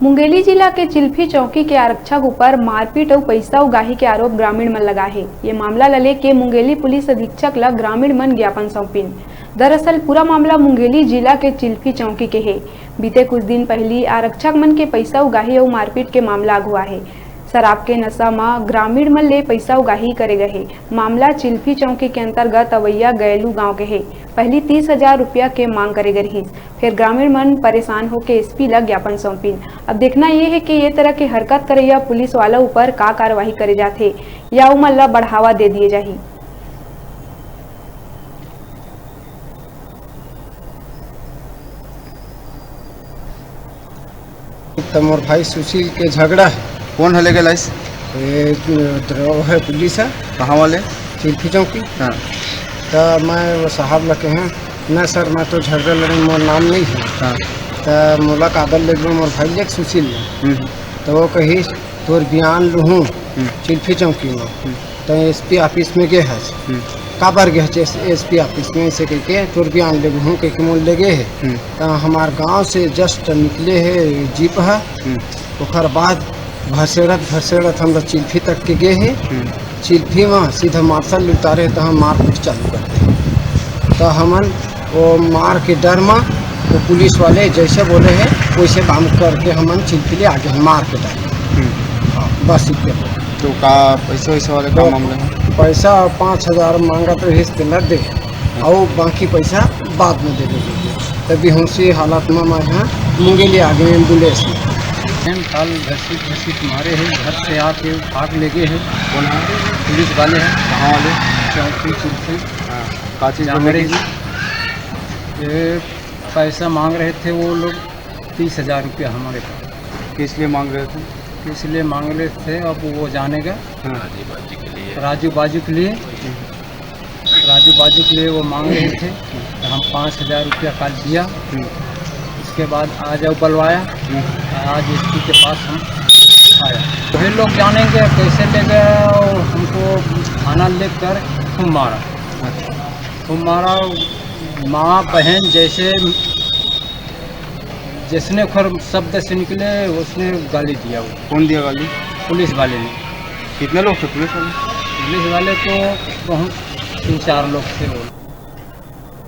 मुंगेली जिला के चिल्फी चौकी के आरक्षक ऊपर मारपीट और पैसा उगाही के आरोप ग्रामीण मन लगा है। ये मामला लले के मुंगेली पुलिस अधीक्षक ला ग्रामीण मन ज्ञापन सौंपिन। दरअसल पूरा मामला मुंगेली जिला के चिल्फी चौकी के है। बीते कुछ दिन पहले आरक्षक मन के पैसा उगाही और मारपीट के मामला हुआ है। शराब के नशा में ग्रामीण मन ले पैसा उगाही करे गए। मामला चिल्फी चौकी के अंतर्गत अवैया गैलू गांव के है। पहली 30,000 रुपया के मांग करे गई। फिर ग्रामीण मन परेशान होकर एसपी ला ज्ञापन सौंपिन। अब देखना ये है कि ये तरह की हरकत करे या पुलिस वाला ऊपर का कार्रवाई करे जाते या उमन ला बढ़ावा दे दिए जाही। मोर भाई सुशील के झगड़ा है। कौन हले गया लाइस? है पुलिस है। कहाँ वाले? चिल्फी चौकी। हाँ। तो मैं वो साहब लगे हैं न सर, मैं तो झगड़ा लड़े मोर नाम नहीं है। हाँ। तो मोला कादल ले मोर भाई ले सुशील तो वो कही तोर बयान लूँ चिल्फी चौकी में। तो एसपी ऑफिस में गए है काबर गए एसपी ऑफिस में ऐसे कह के तोर बयान ले हूँ कह मोल ले गए है। तो हमार गांव से जस्ट निकले है जीप है। ओकर बाद भसेड़त हम लोग चिल्फी तक के गए हैं। चिल्फी में सीधा मार्शल उतारे तो हम मारपीट चालू करते। तो हमन वो मार के डर में वो पुलिस वाले जैसे बोले हैं वैसे काम करके हमन चिल्फी ले आगे मार के डाले। बस इतने। तो का पैसा वाले का मामला है? पैसा 5,000 मांगा तो हिस्से न दे और बाकी पैसा बाद में दे देंगे। तभी हमसे हालात में मैं यहाँ मुंगेली आगे एम्बुलेंस में कल घसीट मारे हैं। घर से आके भाग ले गए हैं। कौन है? पुलिस वाले हैं। कहाँ वाले? चौकी चिल्फी। हाँ। का चीज़ जानवरी जी ये पैसा मांग रहे थे वो लोग 30,000 रुपया हमारे पास। किस लिए मांग रहे थे? इसलिए मांग रहे थे अब वो जानेगा। हाँ। राजू बाजू के लिए वो मांग रहे थे। तो हम 5,000 रुपया कल दिया। उसके बाद आ जाओ बलवाया। आज एसपी के पास हम आया। वही लोग जानेंगे कैसे ले गए और हमको थाना लेकर खूब मारा माँ बहन जैसे जिसने खर शब्द से निकले उसने गाली दिया। वो कौन दिया गाली? पुलिस वाले ने। कितने लोग थे पुलिस वाले? पुलिस वाले तो बहुत 3-4 लोग थे वो।